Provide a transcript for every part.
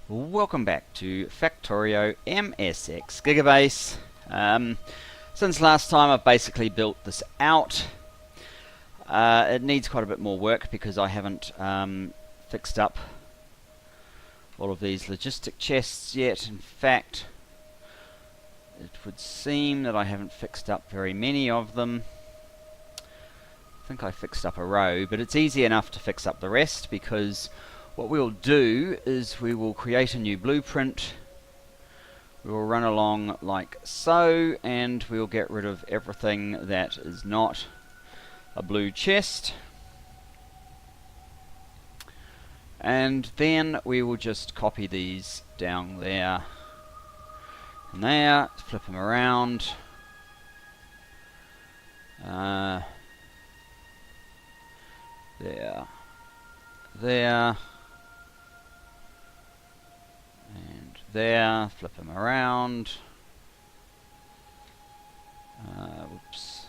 Welcome back to Factorio MSX Gigabase. Since last time I've basically built this out. It needs quite a bit more work because I haven't fixed up all of these logistic chests yet. In fact, it would seem that I haven't fixed up very many of them. I think I fixed up a row, but it's easy enough to fix up the rest because what we'll do is we will create a new blueprint. We will run along like so, and we'll get rid of everything that is not a blue chest. And then we will just copy these down there and there, flip them around. There. And there, flip them around. Whoops.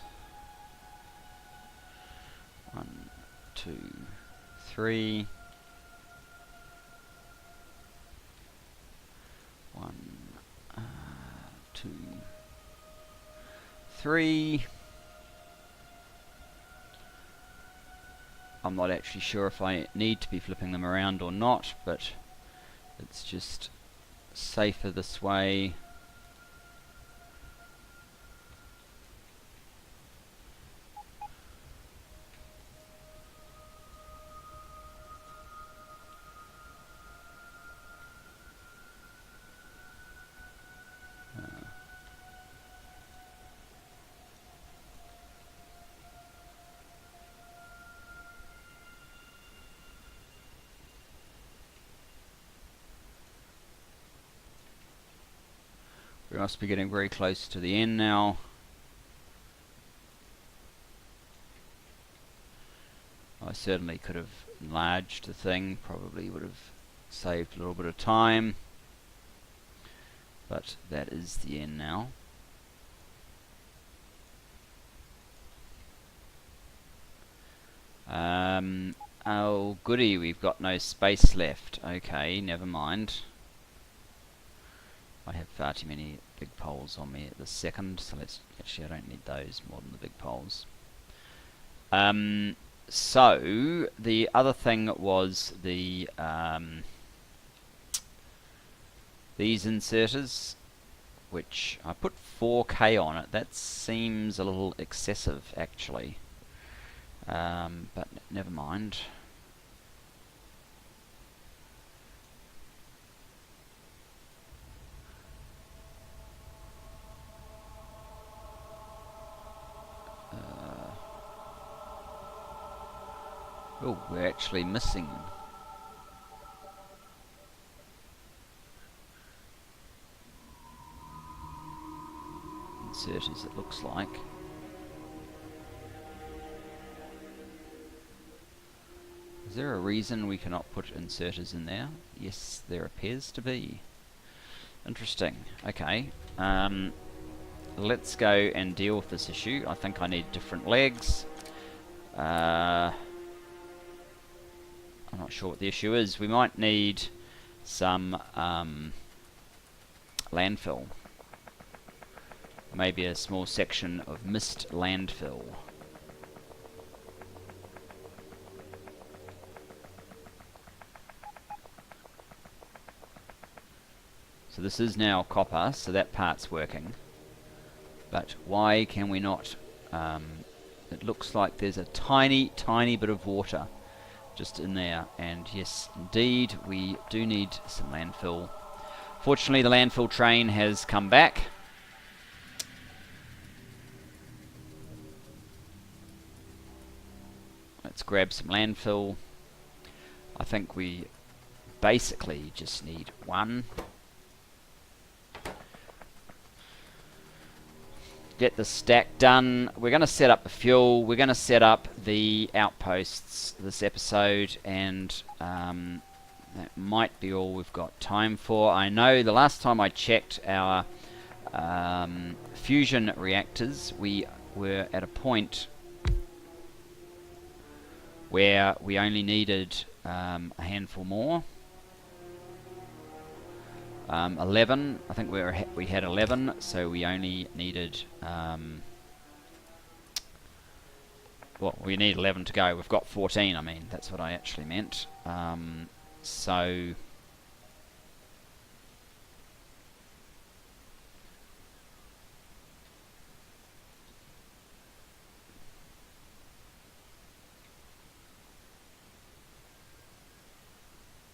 1, 2, 3. 1, 2, 3. I'm not actually sure if I need to be flipping them around or not, but it's just safer this way. We must be getting very close to the end now. I certainly could have enlarged the thing, probably would have saved a little bit of time, but that is the end now. Oh goody, we've got no space left. Okay, never mind. I have far too many big poles on me at this second, so actually I don't need those more than the big poles. So the other thing was these inserters, which I put 4K on it. That seems a little excessive actually, but never mind. Oh, we're actually missing inserters, it looks like. Is there a reason we cannot put inserters in there? Yes, there appears to be. Interesting. Okay. Let's go and deal with this issue. I think I need different legs. I'm not sure what the issue is. We might need some landfill. Maybe a small section of mist landfill. So this is now copper, so that part's working. But why can we not? It looks like there's a tiny bit of water just in there, and yes, indeed, we do need some landfill. Fortunately, the landfill train has come back. Let's grab some landfill. I think we basically just need one. Get the stack done. We're going to set up the fuel. We're going to set up the outposts this episode, and that might be all we've got time for. I know the last time I checked our fusion reactors, we were at a point where we only needed a handful more. 11. I think we had 11, so we only needed well, we need 11 to go. We've got 14. I mean, that's what I actually meant. So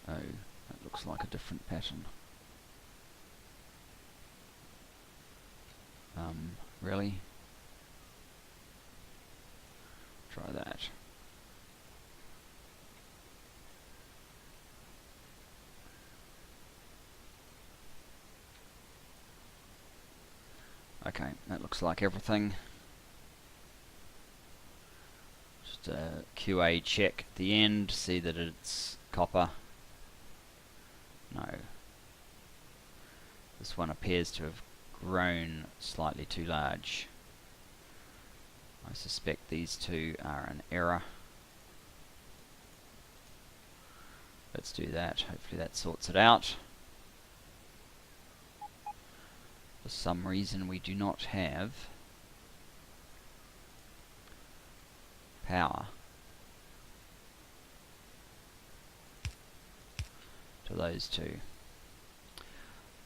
oh, that looks like a different pattern. Really? Try that. Okay, that looks like everything. Just a QA check at the end, see that it's copper. No. This one appears to have grown slightly too large. I suspect these two are an error. Let's do that. Hopefully that sorts it out. For some reason we do not have power to those two.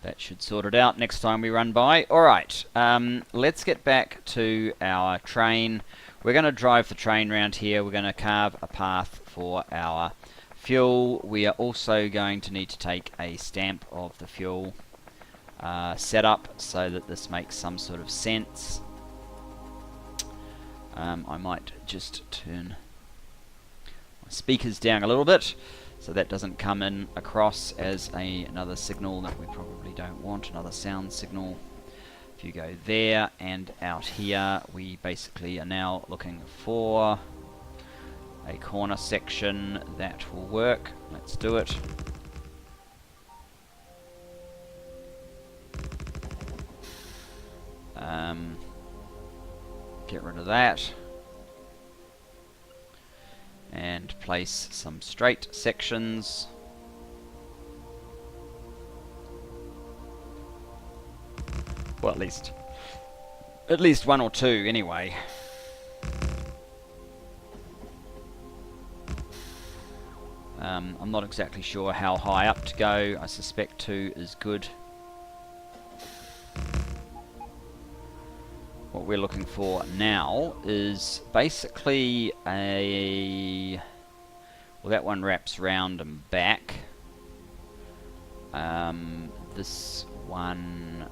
That should sort it out next time we run by. Alright, let's get back to our train. We're going to drive the train around here. We're going to carve a path for our fuel. We are also going to need to take a stamp of the fuel setup so that this makes some sort of sense. I might just turn my speakers down a little bit so that doesn't come in across as another signal that we probably don't want, another sound signal. If you go there and out here, we basically are now looking for a corner section that will work. Let's do it. Get rid of that. And place some straight sections. Well, at least one or two anyway. I'm not exactly sure how high up to go. I suspect 2 is good. What we're looking for now is basically a... Well, that one wraps round and back. This one...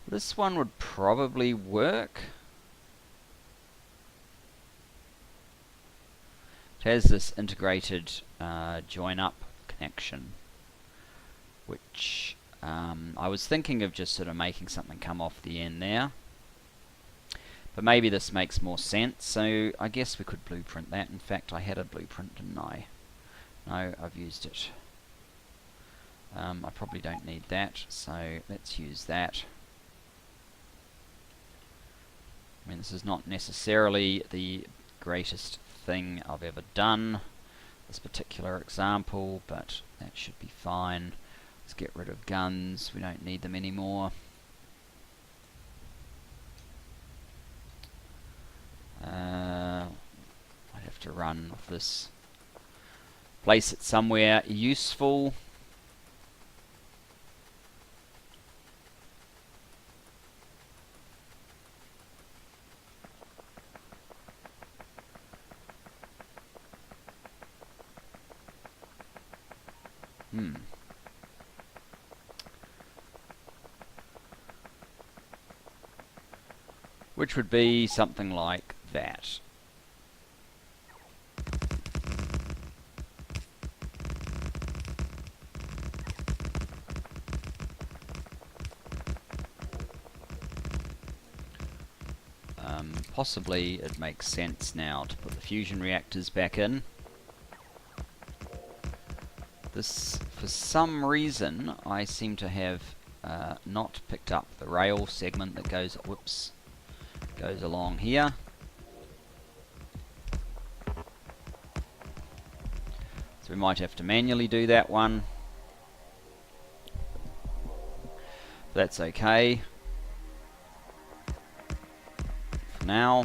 this one would probably work. It has this integrated join-up connection, which... I was thinking of just sort of making something come off the end there, but maybe this makes more sense, so I guess we could blueprint that. In fact, I had a blueprint, didn't I? No, I've used it. I probably don't need that, so let's use that. I mean, this is not necessarily the greatest thing I've ever done, this particular example, but that should be fine. Let's get rid of guns, we don't need them anymore. I'd have to run with this. Place it somewhere useful. Which would be something like that. Possibly it makes sense now to put the fusion reactors back in. This, for some reason, I seem to have not picked up the rail segment that goes, whoops, goes along here. So So we might have to manually do that one. But that's okay for now.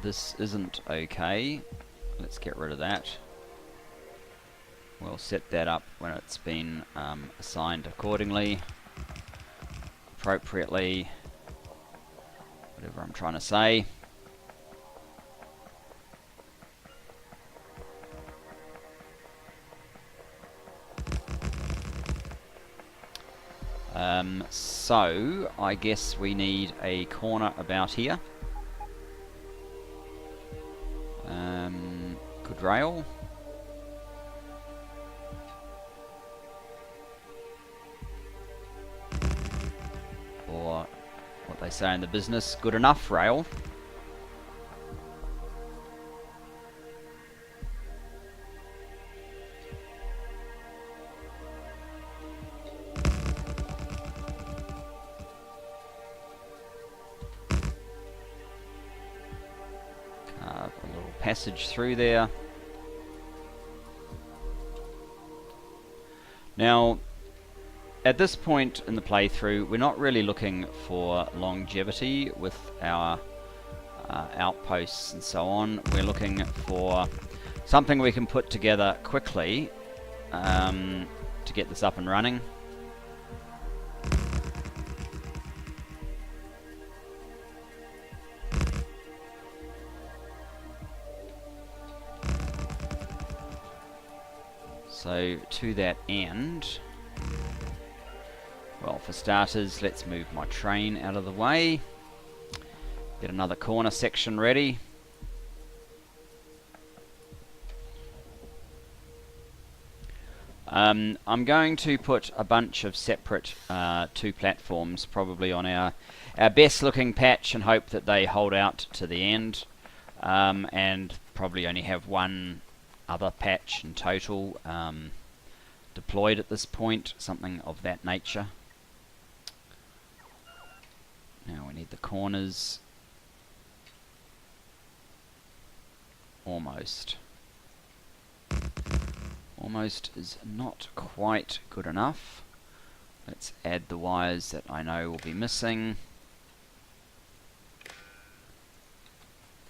This isn't okay. Let's get rid of that. We'll set that up when it's been assigned accordingly, appropriately, whatever I'm trying to say. So I guess we need a corner about here. Good rail. Or what they say in the business, good enough rail. Carve a little passage through there. Now, at this point in the playthrough, we're not really looking for longevity with our outposts and so on. We're looking for something we can put together quickly to get this up and running. So to that end, well, for starters, let's move my train out of the way. Get another corner section ready. I'm going to put a bunch of separate two platforms probably on our best looking patch and hope that they hold out to the end, and probably only have one other patch in total deployed at this point, something of that nature. Now we need the corners. Almost. Almost is not quite good enough. Let's add the wires that I know will be missing.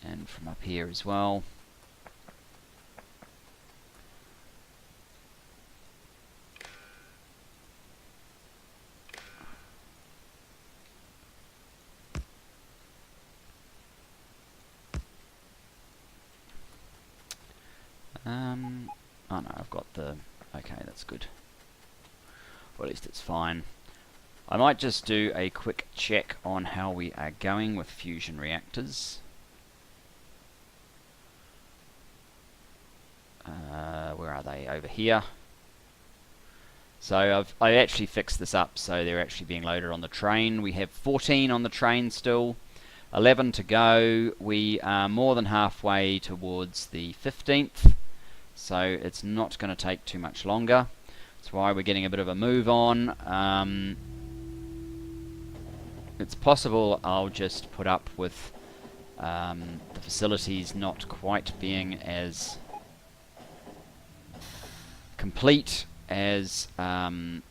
And from up here as well. Oh no, I've got the... Okay, that's good. Or at least it's fine. I might just do a quick check on how we are going with fusion reactors. Where are they? Over here. So I actually fixed this up so they're actually being loaded on the train. We have 14 on the train still. 11 to go. We are more than halfway towards the 15th. So it's not going to take too much longer. That's why we're getting a bit of a move on. It's possible I'll just put up with the facilities not quite being as complete as in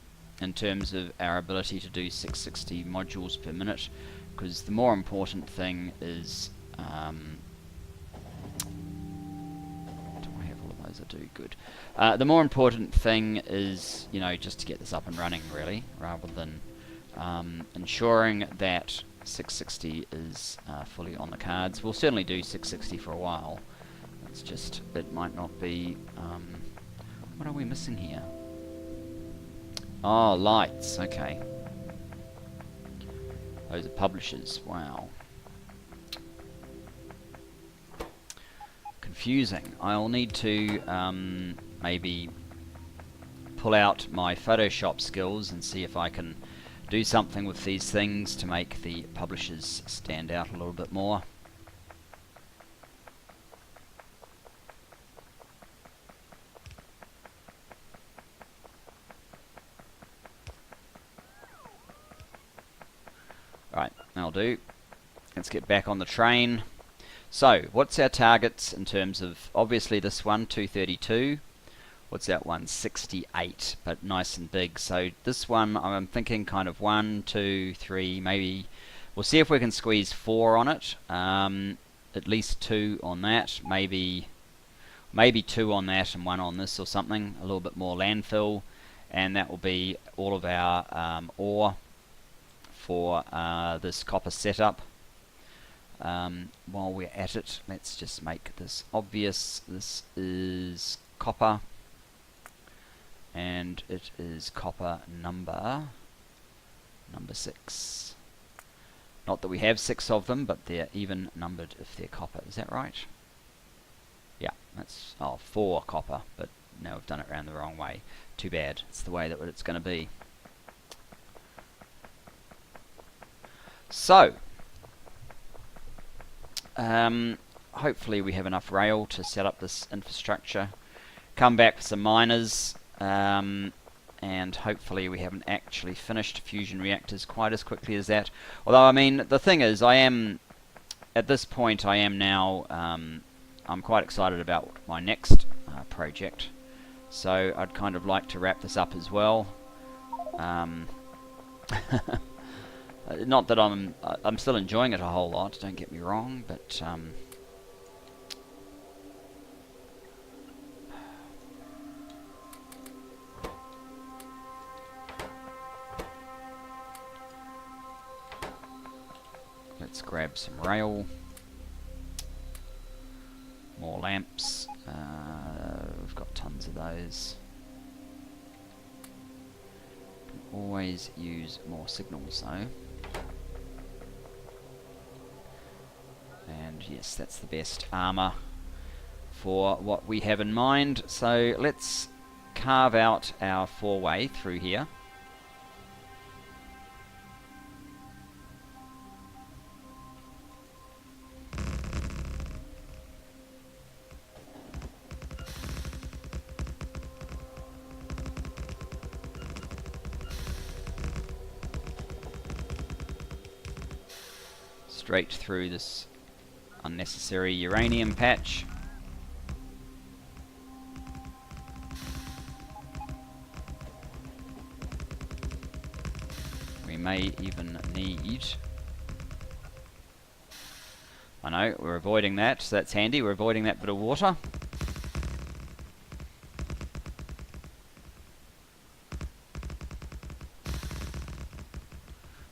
terms of our ability to do 660 modules per minute, because the more important thing is I do good. The more important thing is, you know, just to get this up and running, really, rather than ensuring that 660 is fully on the cards. We'll certainly do 660 for a while. It's just, it might not be... what are we missing here? Oh, lights, okay. Those are publishers, wow. Confusing. I'll need to maybe pull out my Photoshop skills and see if I can do something with these things to make the publishers stand out a little bit more. I'll do. Let's get back on the train. So, what's our targets in terms of, obviously this one, 232. What's that one? 68, but nice and big. So this one, I'm thinking kind of 1, 2, 3, maybe. We'll see if we can squeeze 4 on it. At least 2 on that. Maybe 2 on that and 1 on this or something. A little bit more landfill. And that will be all of our ore for this copper setup. While we're at it, let's just make this obvious. This is copper. And it is copper number 6. Not that we have 6 of them, but they're even numbered if they're copper. Is that right? Yeah, that's 4 copper, but now we've done it around the wrong way. Too bad. It's the way that it's going to be. So, hopefully we have enough rail to set up this infrastructure. Come back with some miners. And hopefully we haven't actually finished fusion reactors quite as quickly as that. Although, I mean, the thing is, at this point, I am now, I'm quite excited about my next project. So I'd kind of like to wrap this up as well. Not that I'm still enjoying it a whole lot, don't get me wrong, but let's grab some rail, more lamps. We've got tons of those. Can always use more signals though. And yes, that's the best armor for what we have in mind. So let's carve out our 4-way through here. Straight through this unnecessary uranium patch. We may even need... I know, we're avoiding that, so that's handy. We're avoiding that bit of water.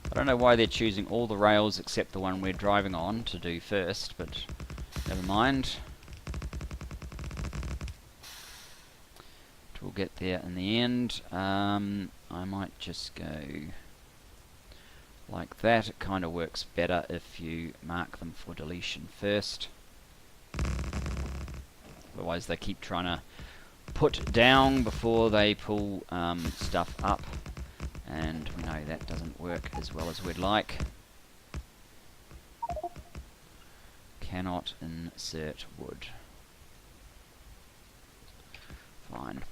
I don't know why they're choosing all the rails except the one we're driving on to do first, but never mind. We'll get there in the end. I might just go like that. It kind of works better if you mark them for deletion first. Otherwise they keep trying to put down before they pull stuff up. And we know that doesn't work as well as we'd like. Cannot insert wood. Fine.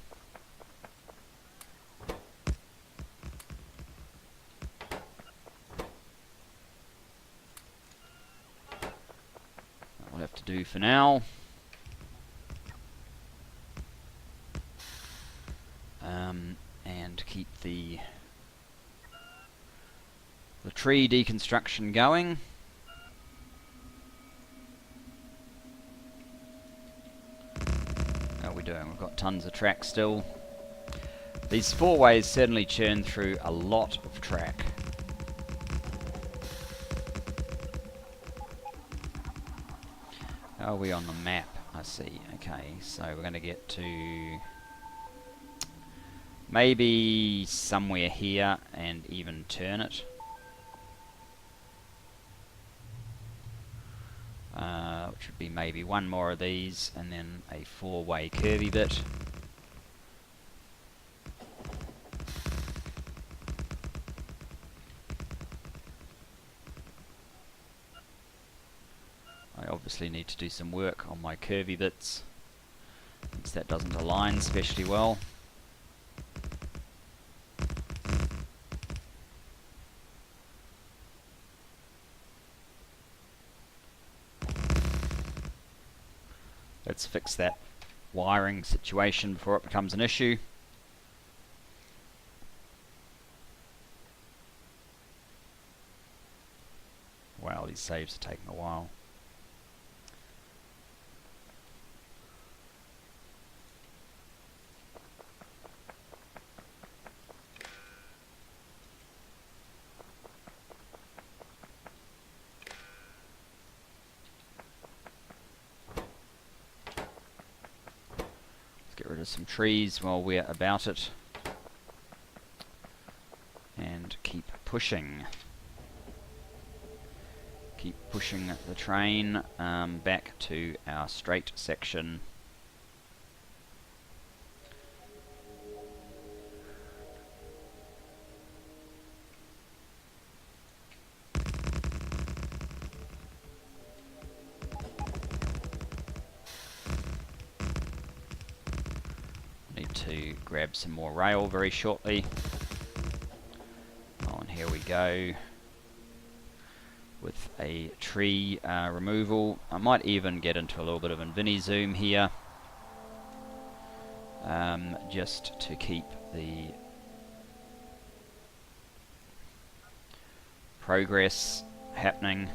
That will have to do for now. And keep the tree deconstruction going. How are we doing? We've got tons of track still. These 4-ways certainly churn through a lot of track. How are we on the map? I see. Okay, so we're going to get to maybe somewhere here and even turn it. Which would be maybe one more of these and then a 4-way curvy bit. I obviously need to do some work on my curvy bits since that doesn't align especially well. Let's fix that wiring situation before it becomes an issue. Wow, these saves are taking a while. Let's get rid of some trees while we're about it. And keep pushing. Keep pushing the train back to our straight section. Need to grab some more rail very shortly. Oh, and here we go. With a tree removal. I might even get into a little bit of infinity zoom here, just to keep the progress happening.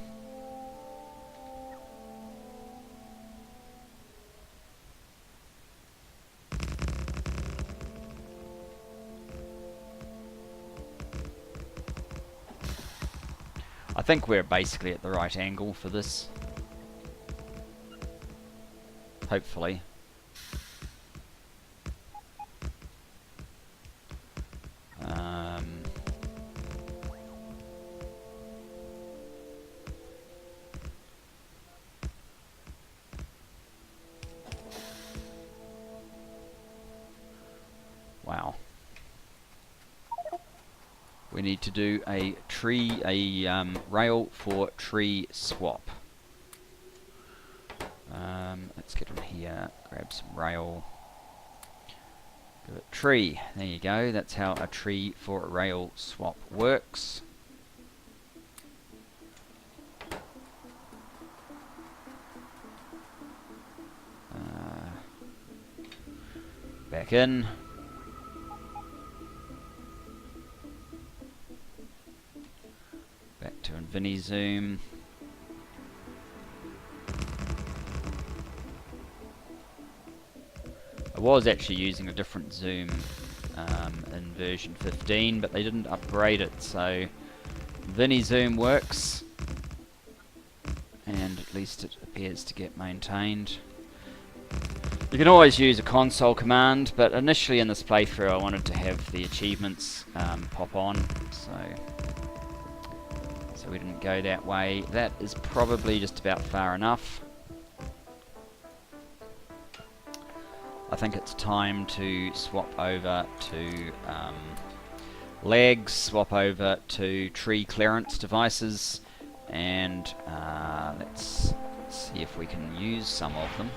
I think we're basically at the right angle for this. Hopefully. Wow. We need to do a rail for tree swap. Let's get in here, grab some rail. Give it tree. There you go. That's how a tree for a rail swap works. Back in. Back to infinity zoom. I was actually using a different zoom in version 15, but they didn't upgrade it, so infinity zoom works, and at least it appears to get maintained. You can always use a console command, but initially in this playthrough I wanted to have the achievements pop on, so we didn't go that way. That is probably just about far enough. I think it's time to swap over to legs, swap over to tree clearance devices, and let's see if we can use some of them.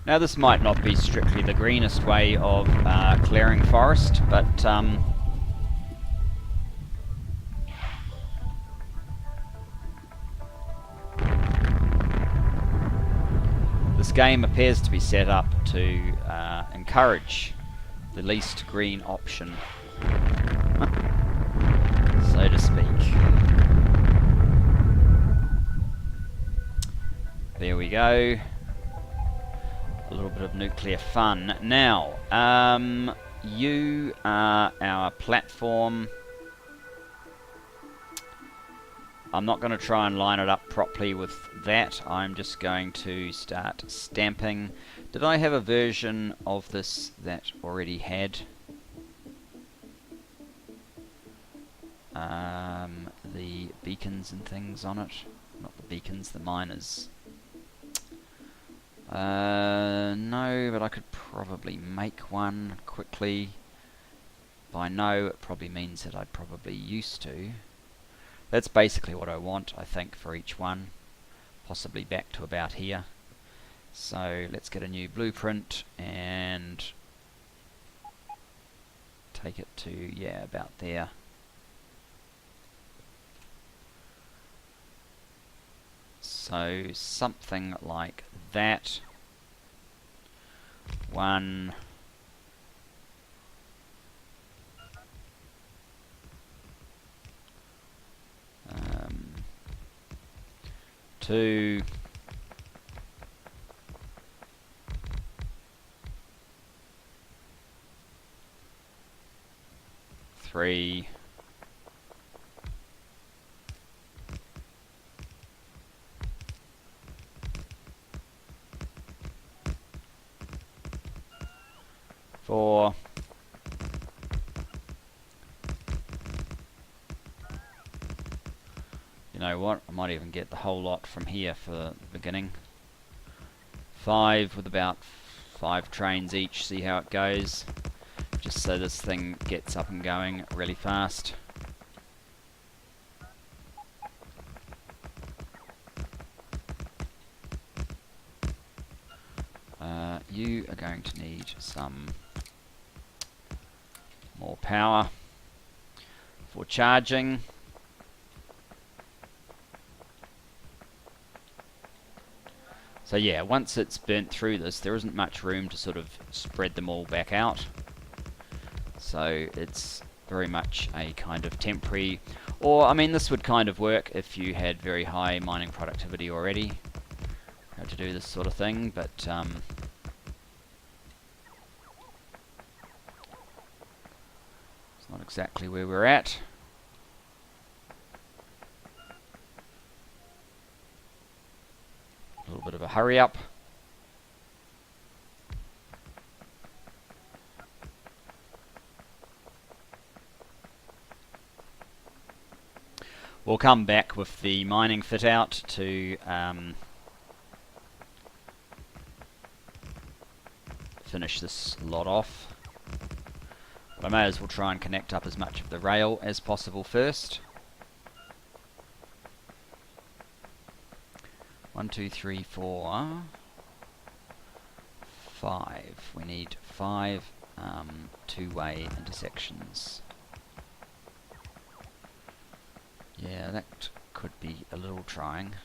Now this might not be strictly the greenest way of clearing forest, but this game appears to be set up to encourage the least green option, so to speak. There we go. A little bit of nuclear fun. Now, you are our platform. I'm not going to try and line it up properly with that. I'm just going to start stamping. Did I have a version of this that already had the beacons and things on it? Not the beacons, the miners. No, but I could probably make one quickly. By no, it probably means that I'd probably used to. That's basically what I want, I think, for each one. Possibly back to about here. So let's get a new blueprint, and take it to, yeah, about there. So something like that. 1, 2, 3, 4, 'You know what? I might even get the whole lot from here for the beginning. 5 with about 5 trains each, see how it goes. Just so this thing gets up and going really fast. You are going to need some more power for charging. So yeah, once it's burnt through this, there isn't much room to sort of spread them all back out. So it's very much a kind of temporary, or I mean this would kind of work if you had very high mining productivity already, how to do this sort of thing, but it's not exactly where we're at. A little bit of a hurry up. We'll come back with the mining fit out to finish this lot off. But I may as well try and connect up as much of the rail as possible first. 1, 2, 3, 4, 5. We need 5 two-way intersections. Yeah, that could be a little trying.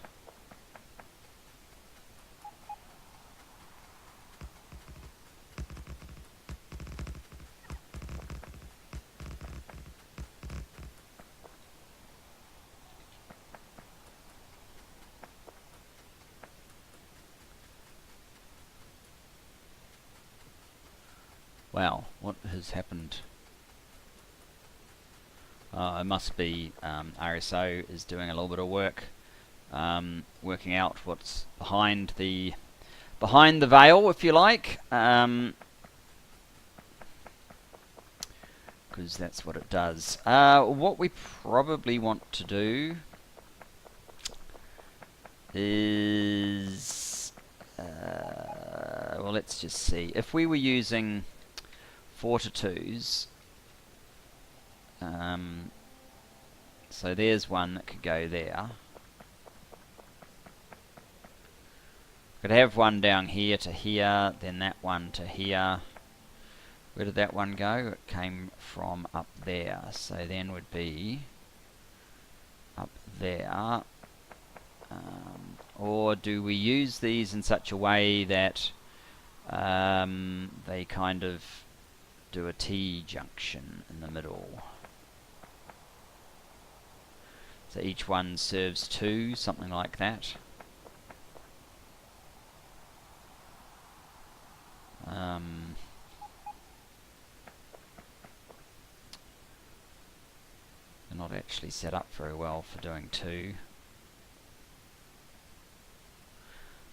Wow, what has happened? It must be RSO is doing a little bit of work, working out what's behind the veil, if you like, because that's what it does. What we probably want to do is, well, let's just see. If we were using 4 to 2s, so there's one that could go there. Could have one down here to here, then that one to here. Where did that one go? It came from up there, so then would be up there. Or do we use these in such a way that they kind of do a T-junction in the middle? So each one serves 2, something like that. They're not actually set up very well for doing 2.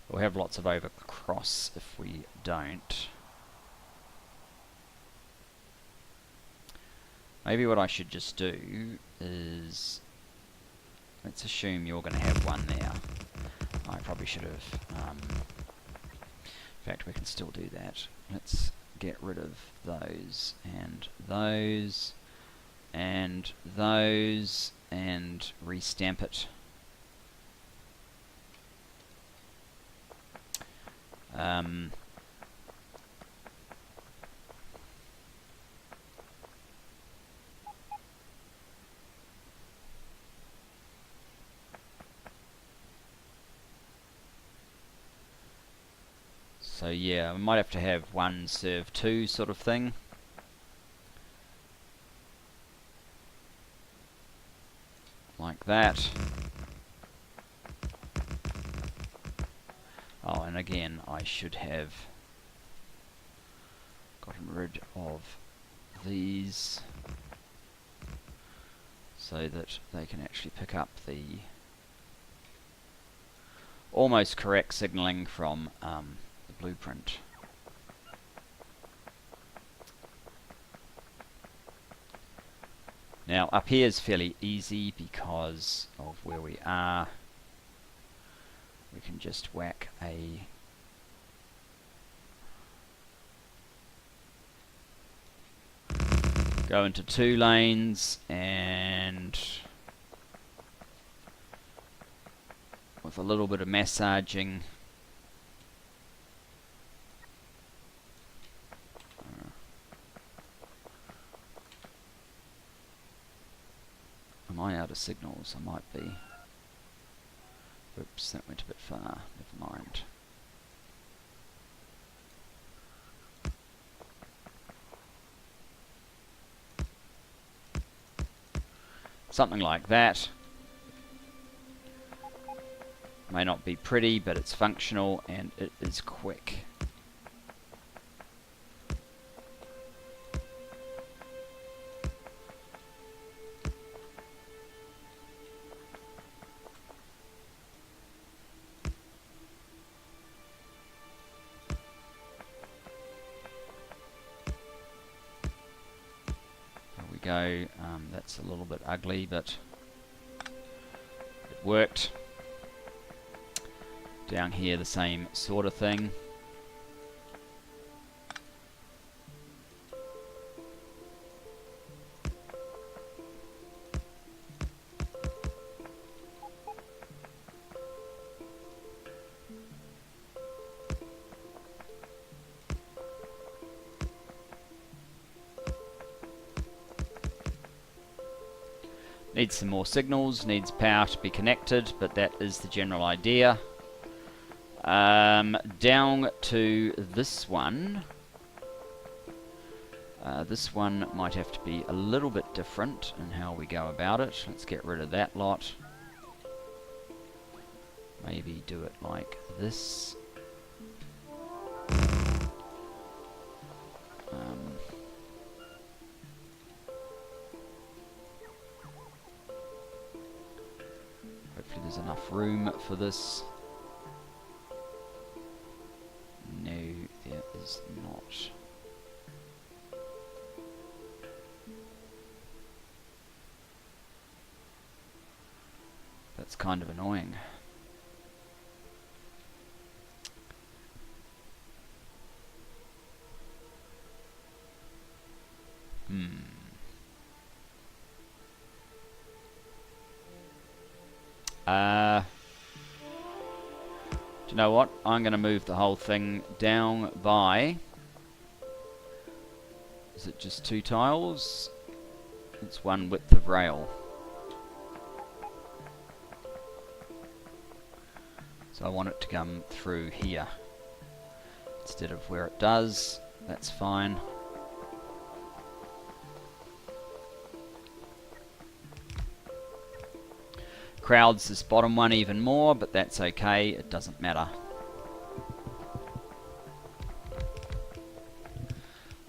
We'll have lots of overcross if we don't. Maybe what I should just do is, let's assume you're going to have one there. I probably should have, in fact we can still do that. Let's get rid of those, and those, and those, and restamp it. So yeah, I might have to have 1 serve 2 sort of thing. Like that. Oh, and again, I should have gotten rid of these so that they can actually pick up the almost correct signaling from the blueprint. Now up here is fairly easy because of where we are. We can just whack a go into 2 lanes, and with a little bit of massaging am I out of signals? I might be. Oops, that went a bit far. Never mind. Something like that. May not be pretty, but it's functional and it is quick. Go. That's a little bit ugly, but it worked. Down here the same sort of thing. Needs some more signals, needs power to be connected, but that is the general idea. Down to this one. This one might have to be a little bit different in how we go about it. Let's get rid of that lot. Maybe do it like this. Hopefully there's enough room for this. No, there is not. That's kind of annoying. Do you know what? I'm going to move the whole thing down by... Is it just 2 tiles? It's 1 width of rail. So I want it to come through here instead of where it does. That's fine. Crowds this bottom one even more, but that's okay, it doesn't matter.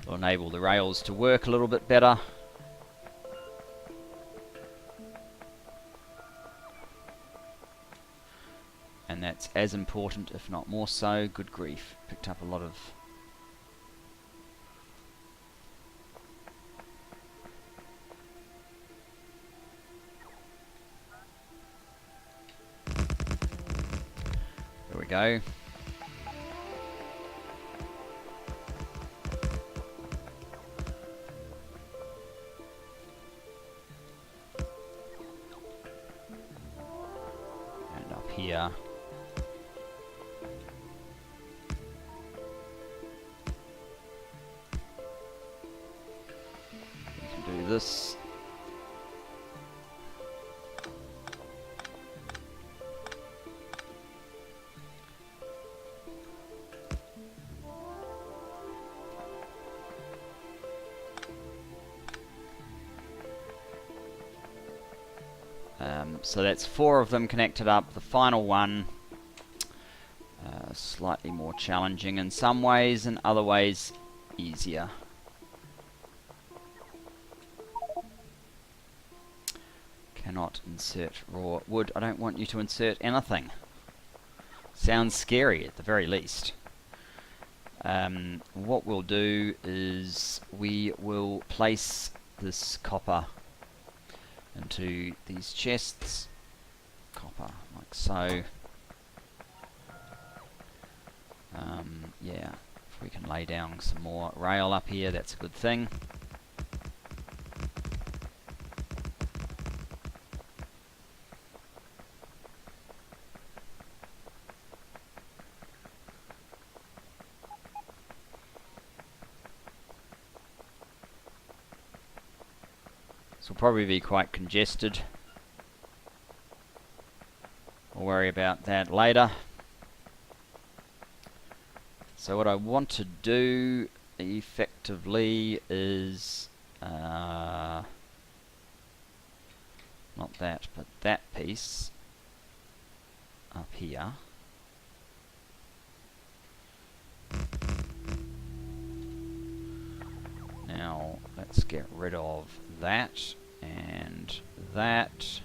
It'll enable the rails to work a little bit better. And that's as important, if not more so. Good grief, picked up a lot of... There we go. And up here. We can do this. So that's 4 of them connected up. The final one, slightly more challenging in some ways, in other ways easier. Cannot insert raw wood. I don't want you to insert anything. Sounds scary at the very least. What we'll do is we will place this copper into these chests. Copper, like so. Yeah, if we can lay down some more rail up here, that's a good thing. This will probably be quite congested. We'll worry about that later. So what I want to do effectively is not that, but that piece up here. Now let's get rid of that and that.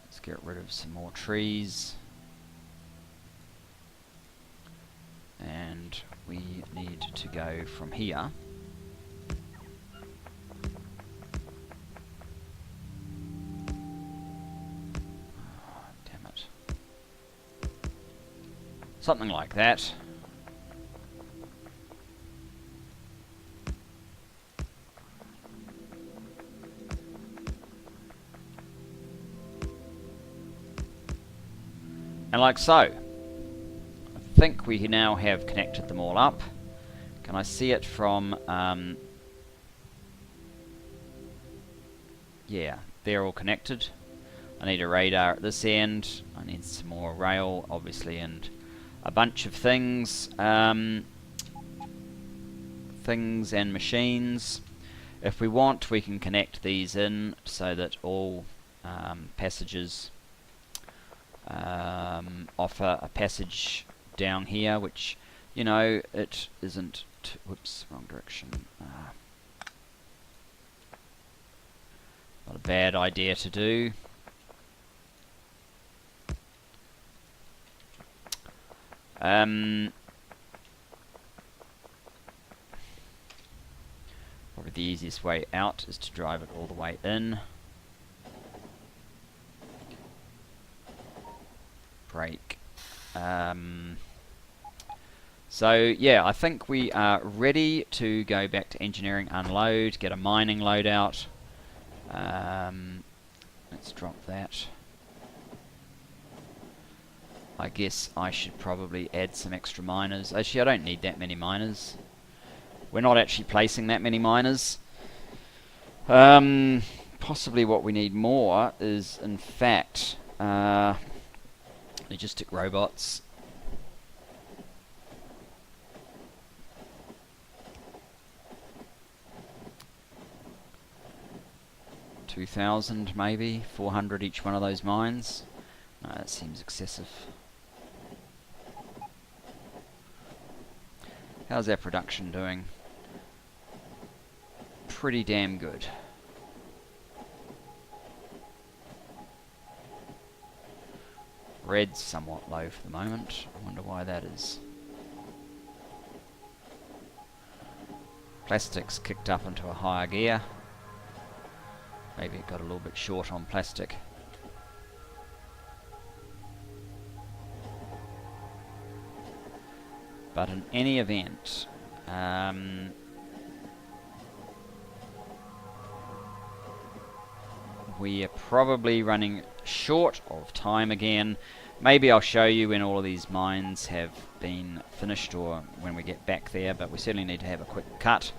Let's get rid of some more trees. And we need to go from here. Oh, damn it. Something like that. And like so. I think we now have connected them all up. Can I see it from... yeah, they're all connected. I need a radar at this end. I need some more rail, obviously, and a bunch of things. Things and machines. If we want, we can connect these in so that all passages offer a passage down here, which, you know, it isn't... whoops, wrong direction. Not a bad idea to do. Probably the easiest way out is to drive it all the way in. Break. So yeah, I think we are ready to go back to engineering, unload, get a mining load out. Let's drop that. I guess I should probably add some extra miners. Actually, I don't need that many miners. We're not actually placing that many miners. Possibly what we need more is, in fact, logistic robots. 2,000 maybe, 400 each one of those mines. No, that seems excessive. How's our production doing? Pretty damn good. Red's somewhat low for the moment. I wonder why that is. Plastic's kicked up into a higher gear. Maybe it got a little bit short on plastic. But in any event, we are probably running short of time again. Maybe I'll show you when all of these mines have been finished or when we get back there, but we certainly need to have a quick cut.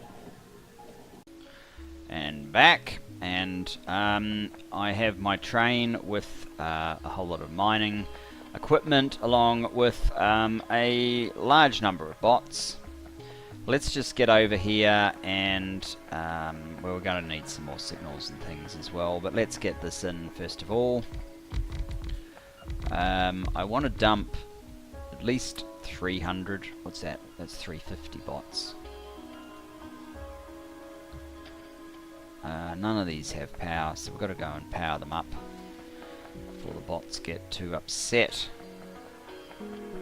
And back, and I have my train with a whole lot of mining equipment along with a large number of bots. let's just get over here and well, we're going to need some more signals and things as well, but let's get this in first of all. I want to dump at least 300. What's that? That's 350 bots. None of these have power, so we've got to go and power them up before the bots get too upset.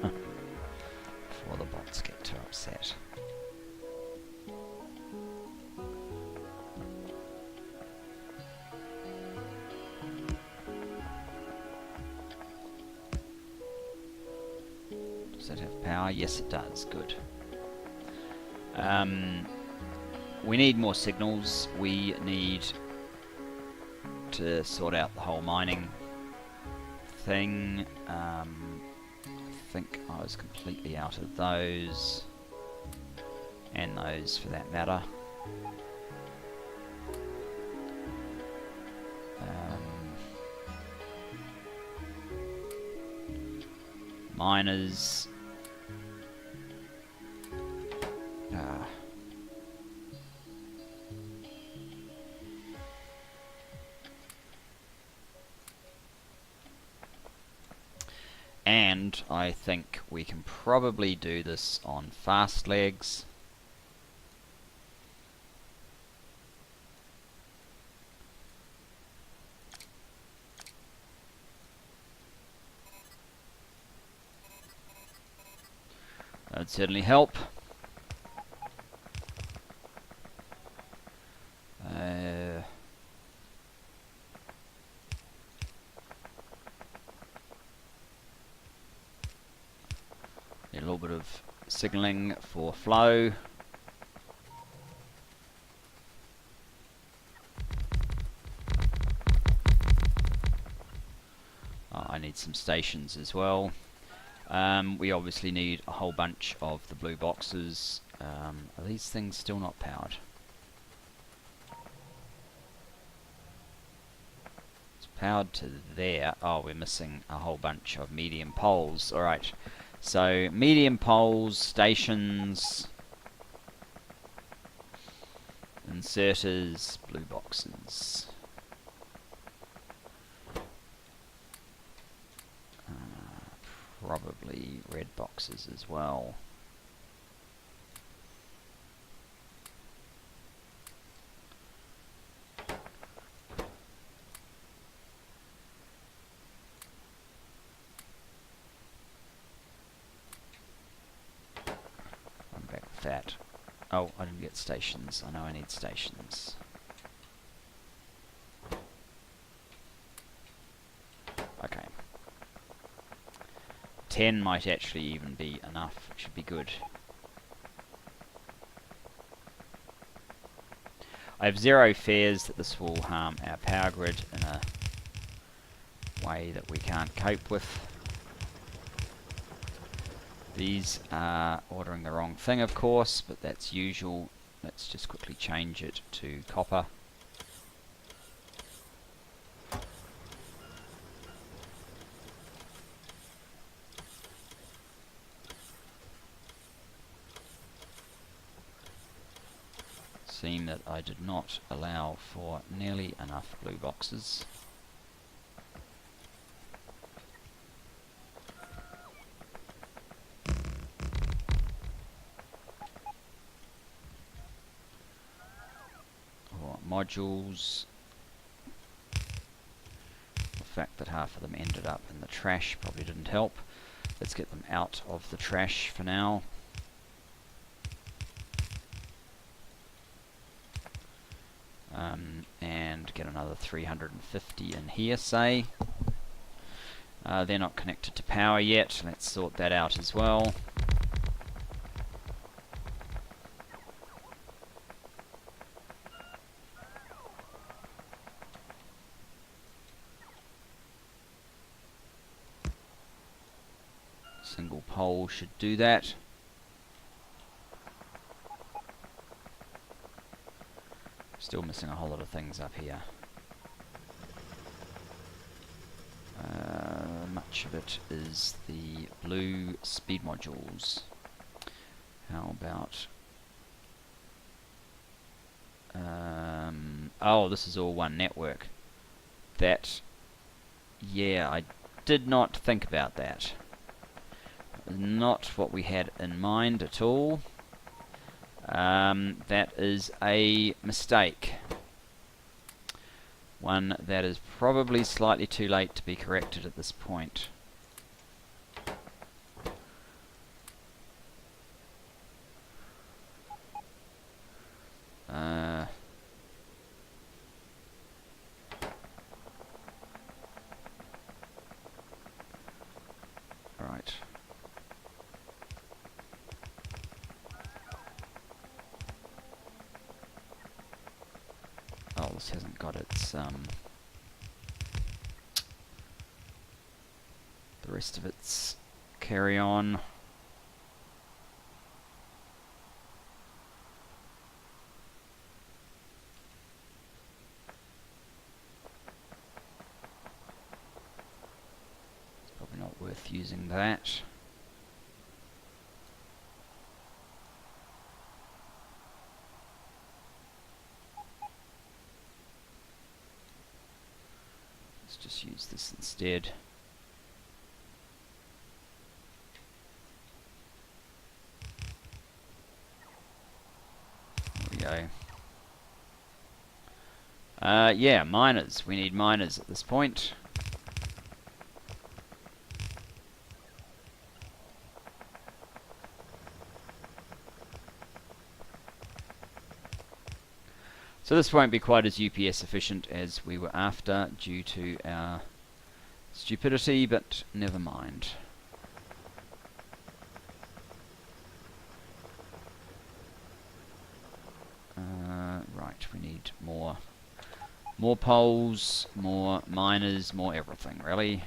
Before the bots get too upset. Does that have power? Yes, it does. Good. We need more signals. We need to sort out the whole mining thing. I think I was completely out of those, and those for that matter. Miners. And I think we can probably do this on fast legs. That would certainly help. A little bit of signaling for flow. I need some stations as well. We obviously need a whole bunch of the blue boxes. Are these things still not powered? It's powered to there. Oh, we're missing a whole bunch of medium poles. Alright. So, medium poles, stations, inserters, blue boxes. Probably red boxes as well. That. Oh, I didn't get stations. I know I need stations. Okay. 10 might actually even be enough. It should be good. I have zero fears that this will harm our power grid in a way that we can't cope with. These are ordering the wrong thing, of course, but that's usual. Let's just quickly change it to copper. Seem that I did not allow for nearly enough blue boxes. Modules. The fact that half of them ended up in the trash probably didn't help. Let's get them out of the trash for now. And get another 350 in here, say. They're not connected to power yet. Let's sort that out as well. Single pole should do that. Still missing a whole lot of things up here. Much of it is the blue speed modules. How about Oh, this is all one network. That, yeah, I did not think about that. Not what we had in mind at all. That is a mistake. One that is probably slightly too late to be corrected at this point. Right. Oh, this hasn't got its the rest of its carry on. Probably not worth using that. Let's just use this instead. There we go. Yeah, miners. We need miners at this point. So this won't be quite as UPS efficient as we were after due to our stupidity, but never mind. Right, we need more poles, more miners, more everything, really.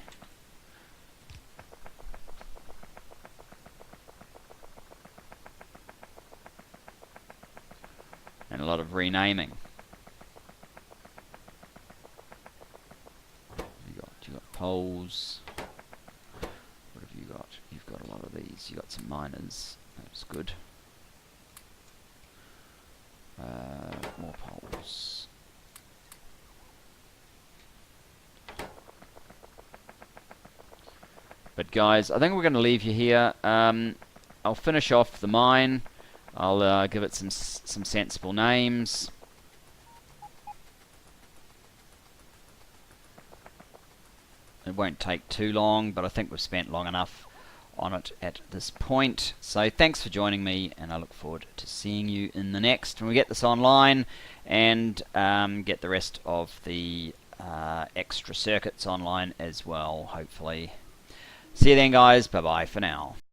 And a lot of renaming. You got poles. What have you got? You've got a lot of these. You got some miners. That's good. More poles. But guys, I think we're going to leave you here. I'll finish off the mine. I'll give it some sensible names. It won't take too long, but I think we've spent long enough on it at this point. So thanks for joining me, and I look forward to seeing you in the next when we get this online and get the rest of the extra circuits online as well, hopefully. See you then, guys. Bye-bye for now.